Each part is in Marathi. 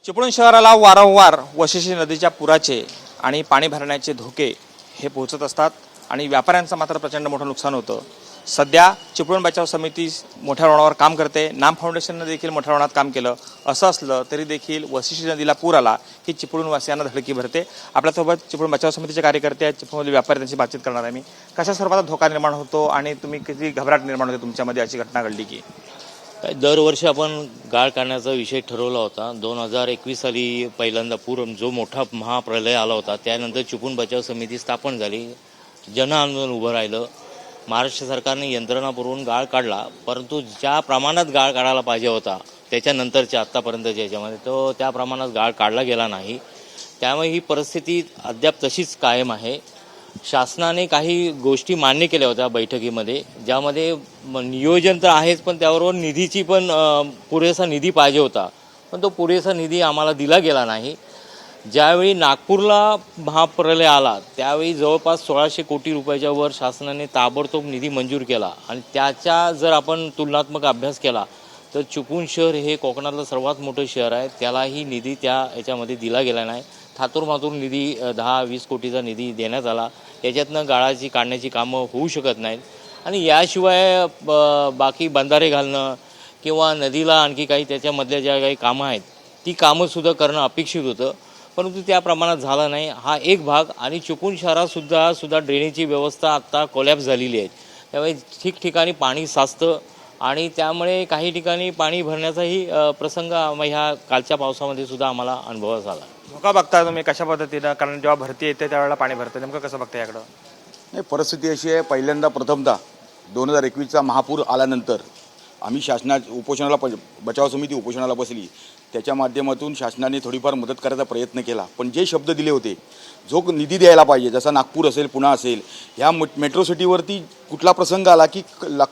चिपळूण शहराला वारंवार वशिष्ठी नदीच्या पुराचे आणि पाणी भरण्याचे धोके हे पोहोचत असतात आणि व्यापाऱ्यांचं मात्र प्रचंड मोठं नुकसान होतं। सध्या चिपळूण बचाव समिती मोठ्या प्रमाणावर काम करते। नाम फाउंडेशनने देखील मोठ्या प्रमाणात काम केलं। असं असलं तरी देखील वशिष्ठी नदीला पूर आला की चिपळूण वासियांना धडकी भरते। आपल्यासोबत चिपळूण बचाव समितीचे कार्यकर्ते आहेत, चिपळूणमधील व्यापारी, त्यांची बातचीत करणार आहे मी। कशा स्वरूपाचा धोका निर्माण होतो आणि तुम्ही किती घबराट निर्माण होते तुमच्यामध्ये अशी घटना घडली की? दरवर्षी आपण गाळ काढण्याचा विषय ठरवला होता। 2021 साली पहिल्यांदा पूर जो मोठा महाप्रलय आला होता, त्यानंतर चिपळूण बचाव समिती स्थापन झाली, जन आंदोलन उभं राहिलं। महाराष्ट्र सरकारने यंत्रणा पुरवून गाळ काढला, परंतु ज्या प्रमाणात गाळ काढायला पाहिजे होता त्याच्यानंतरच्या आत्तापर्यंतच्या याच्यामध्ये तो त्या प्रमाणात गाळ काढला गेला नाही। त्यामुळे ही परिस्थिती अद्याप तशीच कायम आहे। शासनाने काही गोष्टी मान्य केल्या होत्या बैठकीमध्ये, ज्यामध्ये नियोजन तर आहेच, पण त्याबरोबर निधीची पण पुरेसा निधी पाहिजे होता, पण तो पुरेसा निधी आम्हाला दिला गेला नाही। ज्यावेळी नागपूरला महाप्रलय आला त्यावेळी जवळपास 1600 कोटी रुपयाच्या वर शासनाने ताबडतोब निधी मंजूर केला आणि त्याचा जर आपण तुलनात्मक अभ्यास केला तर चिपळूण शहर हे कोकणातलं सर्वात मोठं शहर आहे, त्यालाही निधी त्या याच्यामध्ये दिला गेला नाही। थातूरमातूर निधी 10-20 कोटीचा निधी देण्यात आला, त्याच्यातनं गाळाची काढण्याची कामं होऊ शकत नाहीत आणि याशिवाय बाकी बंधारे घालणं किंवा नदीला आणखी काही त्याच्यामधल्या ज्या काही कामं आहेत ती कामंसुद्धा करणं अपेक्षित होतं, परंतु त्या प्रमाणात झाला नाही। हा एक भाग। आणि चिपळूण शहरातसुद्धा ड्रेनेजची व्यवस्था आत्ता कोलॅप्स झालेली आहे, त्यामुळे ठिकठिकाणी पाणी साचतं आणि त्यामुळे काही ठिकाणी पाणी भरण्याचाही प्रसंग ह्या कालच्या पावसामध्ये सुद्धा आम्हाला अनुभवास आला। धोका बघता तुम्ही कशा पद्धतीनं? कारण जेव्हा भरती येते त्यावेळेला पाणी भरतं, नेमकं कसं बघता याकडं? नाही, परिस्थिती अशी आहे, प्रथमतः 2021चा महापूर आल्यानंतर आम्ही उपोषणाला बचाव समिती उपोषणाला बसली। त्याच्या माध्यमातून शासनाने थोडीफार मदत करायचा प्रयत्न केला, पण जे शब्द दिले होते, जो निधी द्यायला पाहिजे, जसा नागपूर असेल, पुणे असेल, ह्या मेट्रो सिटीवरती कुठला प्रसंग आला की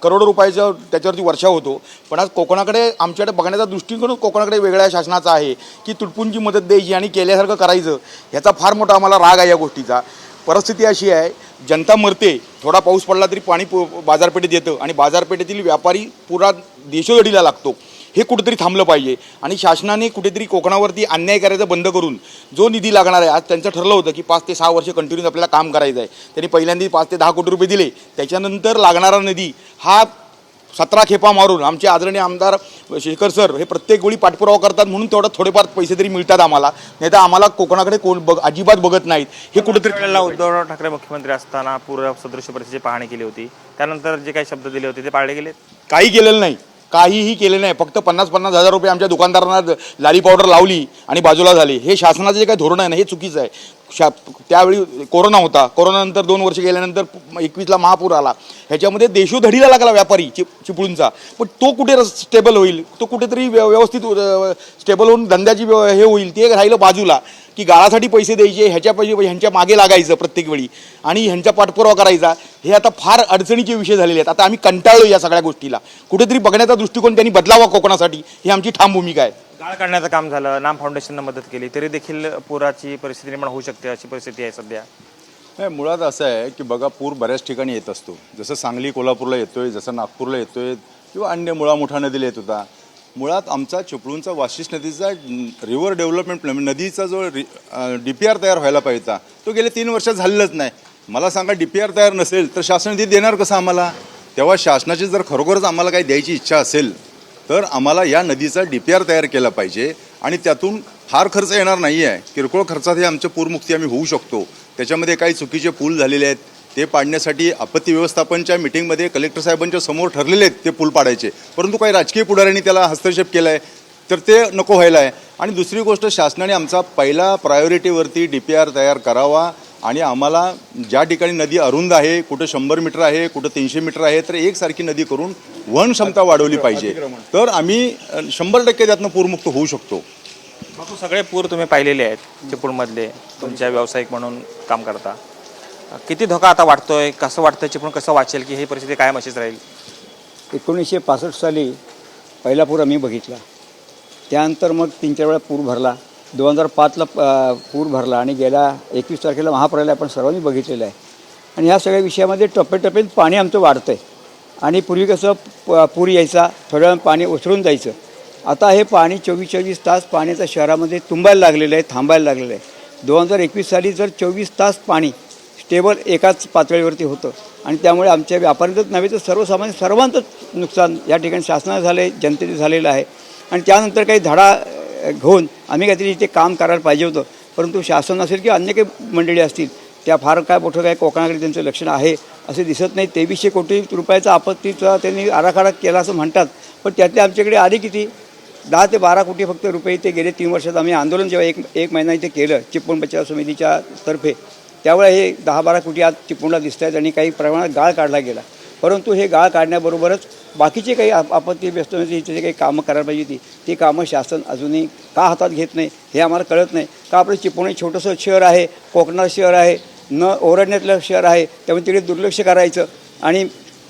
करोडो रुपयाचा त्याच्यावरती वर्षाव होतो, पण आज कोकणाकडे आमच्याकडे बघण्याचा दृष्टिकोन कोकणाकडे वेगळ्या शासनाचा आहे की तुटपुंजी मदत द्यायची आणि केल्यासारखं करायचं। ह्याचा फार मोठा आम्हाला राग आहे या गोष्टीचा। परिस्थिती अशी आहे, जनता मरते, थोडा पाऊस पडला तरी पाणी बाजारपेठेत येतं आणि बाजारपेठेतील व्यापारी पुरा देशोधडीला लागतो। हे कुठेतरी थांबलं पाहिजे आणि शासनाने कुठेतरी कोकणावरती अन्याय करायचं बंद करून जो निधी लागणार आहे, आज त्यांचं ठरलं होतं की 5 ते 6 वर्ष कंटिन्यूस आपल्याला काम करायचं आहे। त्यांनी पहिल्यांदा 5 ते 10 कोटी रुपये दिले, त्याच्यानंतर लागणारा निधी हा 17 खेपा मारून आमचे आदरणीय आमदार शेखर सर हे प्रत्येक वेळी पाठपुरावा करतात, म्हणून तेवढं थोडेफार पैसे तरी मिळतात आम्हाला, नाही तर आम्हाला कोकणाकडे अजिबात बघत नाहीत। हे कुठेतरी उद्धव ठाकरे मुख्यमंत्री असताना पूर सदृश परिस्थितीची पाहणी केली होती, त्यानंतर जे काही शब्द दिले होते ते पाळले गेले? काही केलेलं नाही, काहीही केले नाही। फक्त 50-50 हजार रुपये आमच्या दुकानदारांना लाली पावडर लावली आणि बाजूला झाले। हे शासनाचं जे काही धोरण आहे ना, हे चुकीचं आहे। त्यावेळी कोरोना होता, कोरोनानंतर 2 वर्ष गेल्यानंतर 21ला महापूर आला, ह्याच्यामध्ये देशोधडीला लागला व्यापारी चिपळूणचा, पण तो कुठे स्टेबल होईल, तो कुठेतरी व्यवस्थित स्टेबल होऊन धंद्याची हे होईल, ते राहिलं बाजूला की गाळासाठी पैसे द्यायचे, ह्यांच्या मागे लागायचं प्रत्येक वेळी आणि ह्यांचा पाठपुरावा करायचा। हे आता फार अडचणीचे विषय झालेले आहेत। आता आम्ही कंटाळलो या सगळ्या गोष्टीला, कुठेतरी बघण्याचा दृष्टिकोन त्यांनी बदलावा कोकणासाठी, ही आमची ठाम भूमिका आहे। गाळ काढण्याचं काम झालं, नाम फाउंडेशननं मदत केली, तरी देखील पुराची परिस्थिती निर्माण होऊ शकते, अशी परिस्थिती आहे सध्या। नाही, मुळात असं आहे की बघा, पूर बऱ्याच ठिकाणी येत असतो, जसं सांगली कोल्हापूरला येतोय, जसं नागपूरला येतोय किंवा अन्य मोठा नदीला येत होता। मुळात आमचा चिपळूणचा वाशिष्ठी नदीचा रिव्हर डेव्हलपमेंट प्लॅन, नदीचा जो DPR तयार व्हायला पाहिजे तो गेल्या 3 वर्षात झालेलाच नाही। मला सांगा, DPR तयार नसेल तर शासन निधी देणार कसं आम्हाला? तेव्हा शासनाची जर खरोखरच आम्हाला काही द्यायची इच्छा असेल तर आम्हाला या नदीचा DPR तयार केला पाहिजे आणि त्यातून फार खर्च येणार नाही आहे, किरकोळ खर्चात हे आमचं पूरमुक्ती आम्ही होऊ शकतो। त्याच्यामध्ये काही चुकीचे पूल झालेले आहेत, ते पाडण्यासाठी आपत्ती व्यवस्थापनच्या मिटिंगमध्ये कलेक्टर साहेबांच्या समोर ठरलेले आहेत ते पूल पाडायचे, परंतु काही राजकीय पुढाऱ्यांनी त्याला हस्तक्षेप केला आहे, तर ते नको व्हायला आहे। आणि दुसरी गोष्ट, शासनाने आमचा पहिला प्रायोरिटीवरती DPR तयार करावा आणि आम्हाला ज्या ठिकाणी नदी अरुंद आहे, कुठं 100 मीटर आहे, कुठं 300 मीटर आहे, तर एकसारखी नदी करून वहन क्षमता वाढवली पाहिजे, तर आम्ही 100% त्यातनं पूरमुक्त होऊ शकतो। बापू, सगळे पूर तुम्ही पाहिलेले आहेत चिपळूणमधले, तुमच्या व्यावसायिक म्हणून काम करता, किती धोका आता वाटतोय? कसं वाटतं चिपळूण कसं वाचेल की ही परिस्थिती कायम अशीच राहील? 1965 साली पहिला पूर आम्ही बघितला, त्यानंतर मग 3-4 वेळा पूर भरला, 2005ला पूर भरला आणि गेल्या 21 तारखेला महाप्रलय आपण सर्वांनी बघितलेलं आहे। आणि ह्या सगळ्या विषयामध्ये टप्प्याटप्प्यात पाणी आमचं वाढतं आहे आणि पूर्वी कसं पूर यायचा, थोड्या वेळ पाणी ओसरून जायचं, आता हे पाणी 24-24 तास पाण्याच्या शहरामध्ये तुंबायला लागलेलं आहे, थांबायला लागलेलं आहे. 2021 साली जर 24 तास पाणी स्टेबल एकाच पातळीवरती होतं आणि त्यामुळे आमच्या व्यापाऱ्यांचंच नव्हे तर सर्वसामान्य सर्वांचंच नुकसान या ठिकाणी शासनाचं झालं आहे, जनतेचं झालेलं आहे. आणि त्यानंतर काही धडा घेऊन आम्ही काहीतरी इथे काम करायला पाहिजे होतं, परंतु शासन असेल किंवा अन्य काही मंडळी असतील त्या फार काय मोठं काय कोकणाकडे त्यांचं लक्षण आहे असे दिसत नाही. 2300 कोटी रुपयाचा आपत्तीचा त्यांनी आराखडा केला असं म्हणतात, पण त्यातले आमच्याकडे आले किती 10 ते 12 कोटी फक्त रुपये. ते गेले 3 वर्षात आम्ही आंदोलन जेव्हा एक महिना इथे केलं चिपळूण बचाव समितीच्या तर्फे, त्यावेळेला हे 10-12 कोटी आज चिपळूणला दिसत आहेत आणि काही प्रमाणात गाळ काढला गेला. परंतु हे गाळ काढण्याबरोबरच बाकीचे काही आपत्ती व्यस्ततेची जे काही कामं करायला पाहिजे होती ती कामं शासन अजूनही का हातात घेत नाही हे आम्हाला कळत नाही. का आपलं चिपळूण एक छोटंसं शहर आहे, कोकणात शहर आहे, न ओरडण्यातलं शहर आहे, त्यामुळे तिकडे दुर्लक्ष करायचं. आणि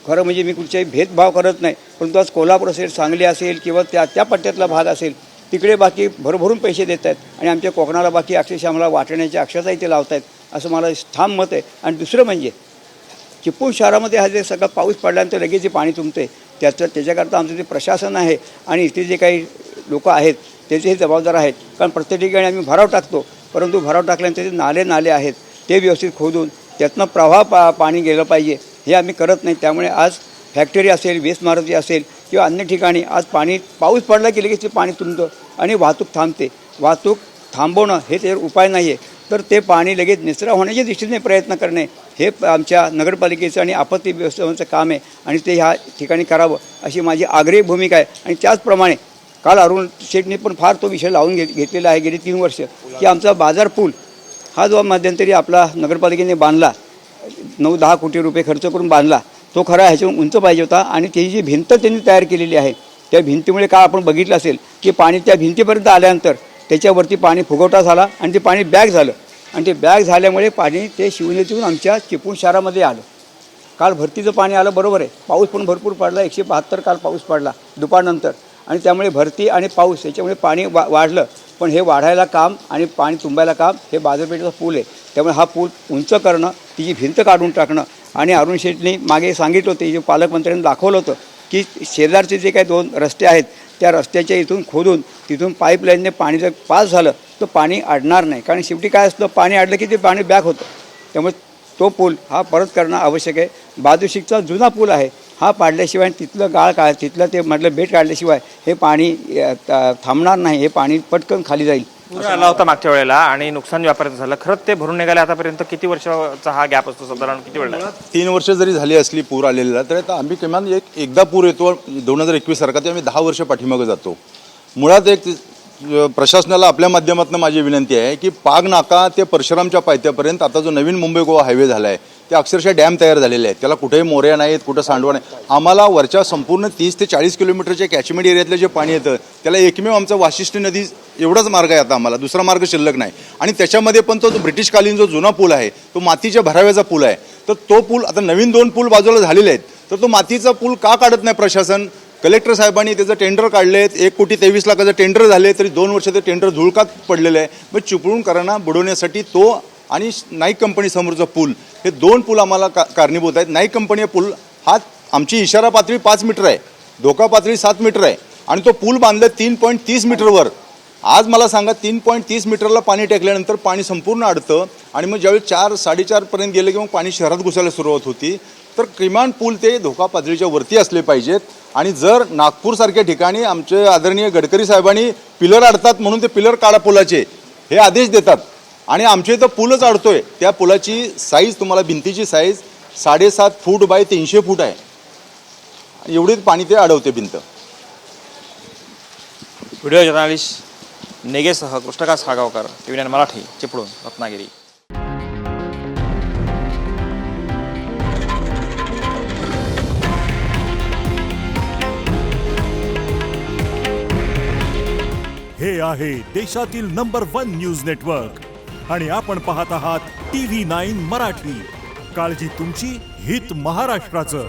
खरं म्हणजे मी कुठच्याही भेदभाव करत नाही, परंतु आज कोल्हापूर असेल, सांगली असेल किंवा त्या पट्ट्यातला भाग असेल तिकडे बाकी भरभरून पैसे देत आहेत आणि आमच्या कोकणाला बाकी अक्षरशः आम्हाला वाटण्याच्या अक्षरशः इथे लावत आहेत असं मला ठाम मत आहे. आणि दुसरं म्हणजे चिपळूण शहरामध्ये हा जे सगळा पाऊस पडल्यानंतर लगेच जे पाणी तुंबते त्याच्याकरता आमचं जे प्रशासन आहे आणि इथे जे काही लोक आहेत त्याचे हे जबाबदार आहेत. कारण प्रत्येक ठिकाणी आम्ही भराव टाकतो, परंतु भराव टाकल्यानंतर जे नाले आहेत ते व्यवस्थित खोदून त्यातनं प्रवाह पाणी गेलं पाहिजे हे आम्ही करत नाही. त्यामुळे आज फॅक्टरी असेल, वेस्ट मारुती असेल किंवा अन्य ठिकाणी आज पाऊस पडला की लगेच ते पाणी तुंबतं आणि वाहतूक थांबते. वाहतूक थांबवणं हे त्याच्यावर उपाय नाही आहे, तर ते पाणी लगेच निचरा होण्याच्या दृष्टीने प्रयत्न करणे हे आमच्या नगरपालिकेचं आणि आपत्ती व्यवस्थापनाचं काम आहे आणि ते ह्या ठिकाणी करावं अशी माझी आग्रही भूमिका आहे. आणि त्याचप्रमाणे काल अरुण शेठने पण फार तो विषय लावून घेतलेला आहे गेली 3 वर्ष की आमचा बाजार पूल हा जो मध्यंतरी आपला नगरपालिकेने बांधला 9-10 कोटी रुपये खर्च करून बांधला, तो खरा ह्याच्याहून उंच पाहिजे होता. आणि त्याची जी भिंत त्यांनी तयार केलेली आहे त्या भिंतीमुळे काय आपण बघितलं असेल की पाणी त्या भिंतीपर्यंत आल्यानंतर त्याच्यावरती पाणी फुगवटा झाला आणि ते पाणी बॅग झालं आणि ते बॅग झाल्यामुळे पाणी ते शिवनेरीतून आमच्या चिपळूण शहरामध्ये आलं. काल भरतीचं पाणी आलं बरोबर आहे, पाऊस पण भरपूर पडला, 172 काल पाऊस पडला दुपारनंतर आणि त्यामुळे भरती आणि पाऊस याच्यामुळे पाणी वाढलं. पण हे वाढायला काम आणि पाणी तुंबायला काम हे बाजारपेठेचा पूल आहे. त्यामुळे हा पूल उंच करणं, तिची भिंत काढून टाकणं आणि अरुण शेठनी मागे सांगितलं होतं, जे पालकमंत्र्यांनी दाखवलं होतं की शेजारचे जे काही 2 रस्ते आहेत त्या रस्त्याच्या इथून खोदून तिथून पाईपलाईनने पाणी जर पास झालं तर पाणी अडणार नाही. कारण शेवटी काय असतं, पाणी अडलं की ते पाणी बॅक होतं. त्यामुळे तो पूल हा परत करणं आवश्यक आहे. बाजूशिकचा जुना पूल आहे हा पाडल्याशिवाय तिथलं तिथलं ते म्हटलं बेट काढल्याशिवाय हे पाणी थांबणार नाही, हे पाणी पटकन खाली जाईल. पूर आला होता मागच्या वेळेला आणि नुकसान व्यापाऱ्याचं झालं. खरंच ते भरून निघाले आतापर्यंत किती वर्षाचा हा गॅप असतो, साधारण किती वेळ लागला? 3 वर्ष जरी झाली असली पूर आलेला तर आता आम्ही किमान एकदा पूर येतो 2021 सारखा ते आम्ही 10 वर्ष पाठीमागे जातो. मुळात एक प्रशासनाला आपल्या माध्यमातून माझी विनंती आहे की पाग नाका ते परशुरामच्या पायथ्यापर्यंत आता जो नवीन मुंबई गोवा हायवे झाला आहे ते अक्षरशः डॅम तयार झालेले आहेत. त्याला कुठेही मोऱ्या नाहीत, कुठं सांडवा नाही. आम्हाला वरच्या संपूर्ण 30 ते 40 किलोमीटरच्या कॅचमेंट एरियातलं जे पाणी येतं त्याला एकमेव आमचा वाशिष्ठी नदी एवढाच मार्ग आहे. आता आम्हाला दुसरा मार्ग शिल्लक नाही. आणि त्याच्यामध्ये पण तो ब्रिटिशकालीन जो जुना पूल आहे तो मातीच्या भराव्याचा पूल आहे. तर तो पूल आता नवीन 2 पूल बाजूला झालेले आहेत, तर तो मातीचा पूल का काढत नाही प्रशासन? कलेक्टर साहेबांनी त्याचं टेंडर काढले आहेत, 1,23 लाखाचं टेंडर झाले तरी 2 वर्ष ते टेंडर झुळकात पडलेलं आहे. मग चिपळूणकरांना बुडवण्यासाठी तो आणि नाईक कंपनी समोरचा पूल हे 2 पूल आम्हाला कारणीभूत आहेत. नाईक कंपनी पूल हा आमची इशारा पातळी 5 मीटर आहे, धोका पातळी 7 मीटर आहे आणि तो पूल बांधला 3.30 मीटरवर. आज मला सांगा 3.30 मीटरला पाणी टेकल्यानंतर पाणी संपूर्ण अडतं आणि मग ज्यावेळी 4-4:30 गेले की मग पाणी शहरात घुसायला सुरुवात होती. तर किमान पूल ते धोका पातळीच्या वरती असले पाहिजेत. आणि जर नागपूरसारख्या ठिकाणी आमचे आदरणीय गडकरी साहेबांनी पिलर अडतात म्हणून ते पिलर काढा पुलाचे हे आदेश देतात आणि आमच्या इथं पूलच अडतोय, त्या पुलाची साईज तुम्हाला भिंतीची साईज 7.5 फूट बाय 300 फूट आहे. एवढीच पाणी ते अडवते भिंत. व्हिडिओ जर्नालिस्ट नेगेसह कृष्णकांत सागावकर, TV9 मराठी, चिपळूण, रत्नागिरी. हे आहे देशातील नंबर 1 न्यूज नेटवर्क आणि आपण पाहत आहात TV9 मराठी. काळजी तुमची, हित महाराष्ट्राचं.